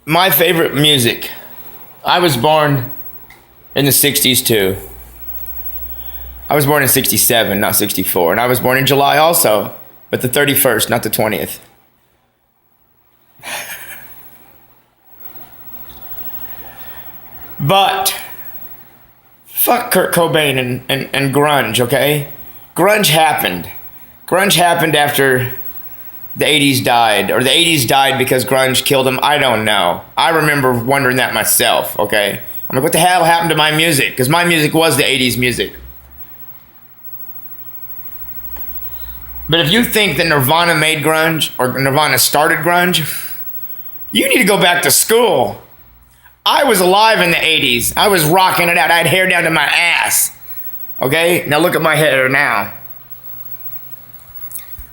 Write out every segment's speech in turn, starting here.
My favorite music. I was born in the 60s too. I was born in 67, not 64. And I was born in July also, but the 31st, not the 20th. But fuck Kurt Cobain and grunge, okay? Grunge happened. Grunge happened after the 80s died, or the 80s died because grunge killed them. I don't know. I remember wondering that myself, okay? I'm like, what the hell happened to my music? Because my music was the 80s music. But if you think that Nirvana made grunge, or Nirvana started grunge, you need to go back to school. I was alive in the 80s. I was rocking it out. I had hair down to my ass. Okay? Now look at my hair now.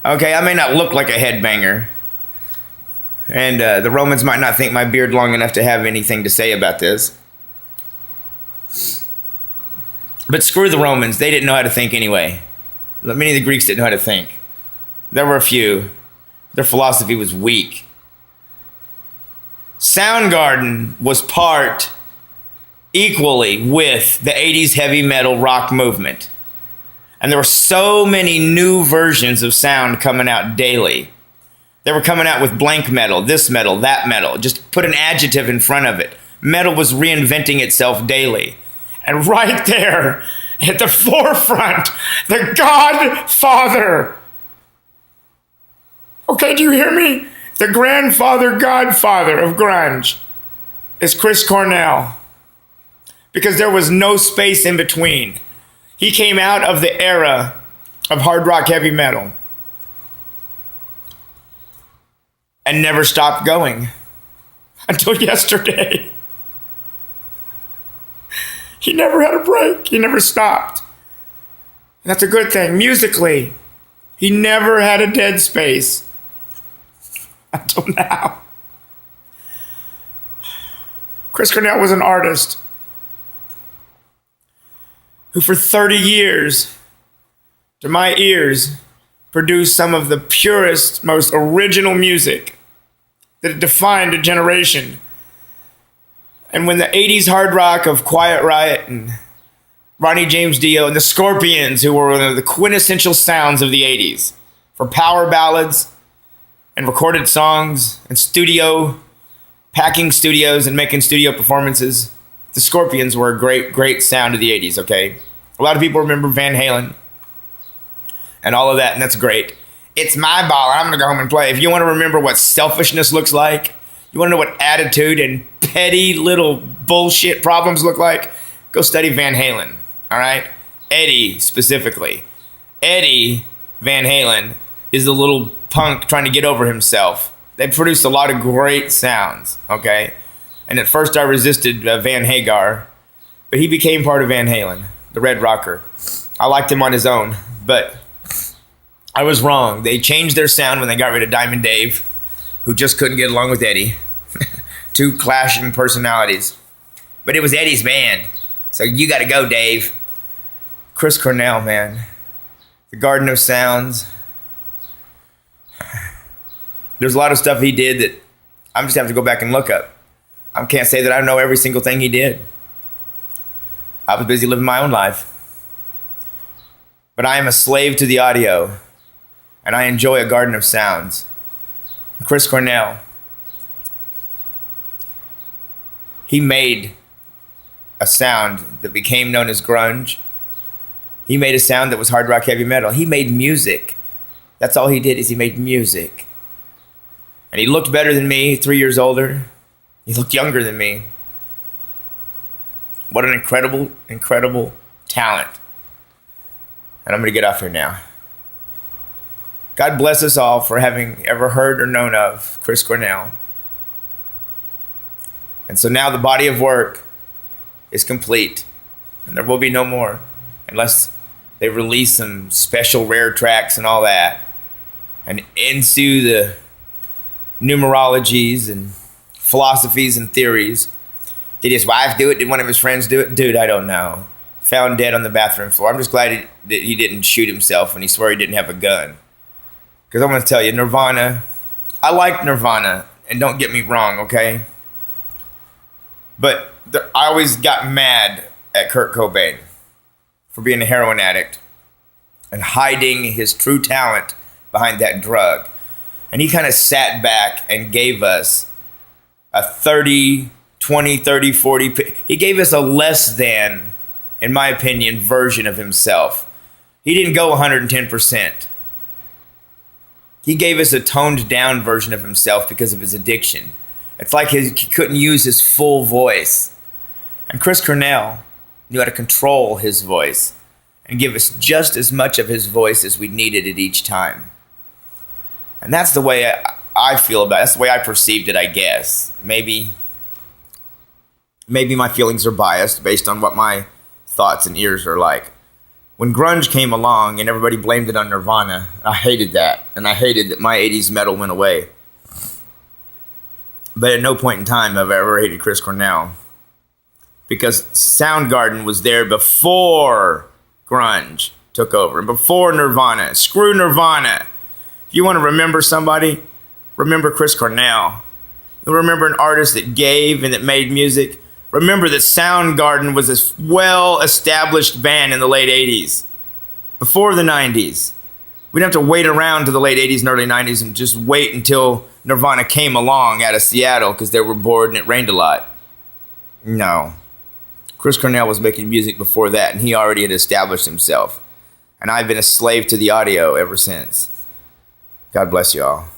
Okay, I may not look like a headbanger. And the Romans might not think my beard long enough to have anything to say about this. But screw the Romans. They didn't know how to think anyway. Many of the Greeks didn't know how to think. There were a few. Their philosophy was weak. Soundgarden was part equally with the 80s heavy metal rock movement. And there were so many new versions of sound coming out daily. They were coming out with blank metal, this metal, that metal. Just put an adjective in front of it. Metal was reinventing itself daily. And right there, at the forefront, the Godfather. Okay, do you hear me? The grandfather, godfather of grunge is Chris Cornell. Because there was no space in between. He came out of the era of hard rock heavy metal and never stopped going until yesterday. He never had a break. He never stopped. And that's a good thing. Musically, he never had a dead space until now. Chris Cornell was an artist who for 30 years, to my ears, produced some of the purest, most original music that defined a generation. And when the 80s hard rock of Quiet Riot and Ronnie James Dio and the Scorpions, who were one of the quintessential sounds of the 80s, for power ballads and recorded songs and packing studios and making studio performances, the Scorpions were a great, great sound of the 80s, okay? A lot of people remember Van Halen and all of that, and that's great. It's my ball, I'm going to go home and play. If you want to remember what selfishness looks like, you want to know what attitude and petty little bullshit problems look like, go study Van Halen, all right? Eddie, specifically. Eddie Van Halen is the little punk trying to get over himself. They produced a lot of great sounds, okay? And at first I resisted Van Hagar, but he became part of Van Halen, the Red Rocker. I liked him on his own, but I was wrong. They changed their sound when they got rid of Diamond Dave, who just couldn't get along with Eddie. Two clashing personalities. But it was Eddie's band, so you got to go, Dave. Chris Cornell, man. The Garden of Sounds. There's a lot of stuff he did that I'm just have to go back and look up. I can't say that I know every single thing he did. I was busy living my own life. But I am a slave to the audio, and I enjoy a garden of sounds. Chris Cornell, he made a sound that became known as grunge. He made a sound that was hard rock heavy metal. He made music. That's all he did, is he made music. And he looked better than me, 3 years older. He looked younger than me. What an incredible, incredible talent. And I'm going to get off here now. God bless us all for having ever heard or known of Chris Cornell. And so now the body of work is complete. And there will be no more unless they release some special rare tracks and all that. And ensue the numerologies and philosophies and theories. Did his wife do it? Did one of his friends do it? Dude, I don't know. Found dead on the bathroom floor. I'm just glad that he didn't shoot himself when he swore he didn't have a gun. Because I'm going to tell you, Nirvana, I like Nirvana, and don't get me wrong, okay? But I always got mad at Kurt Cobain for being a heroin addict and hiding his true talent behind that drug. And he kind of sat back and gave us a 30, 20, 30, 40. He gave us a less than, in my opinion, version of himself. He didn't go 110%. He gave us a toned down version of himself because of his addiction. It's like he couldn't use his full voice. And Chris Cornell knew how to control his voice and give us just as much of his voice as we needed at each time. And that's the way I feel about it. That's the way I perceived it, I guess. Maybe my feelings are biased based on what my thoughts and ears are like. When grunge came along and everybody blamed it on Nirvana, I hated that. And I hated that my 80s metal went away. But at no point in time have I ever hated Chris Cornell. Because Soundgarden was there before grunge took over. And before Nirvana. Screw Nirvana. If you want to remember somebody, remember Chris Cornell. You remember an artist that gave and that made music. Remember that Soundgarden was a well-established band in the late 80s. Before the 90s. We didn't have to wait around to the late 80s and early 90s and just wait until Nirvana came along out of Seattle because they were bored and it rained a lot. No. Chris Cornell was making music before that, and he already had established himself. And I've been a slave to the audio ever since. God bless you all.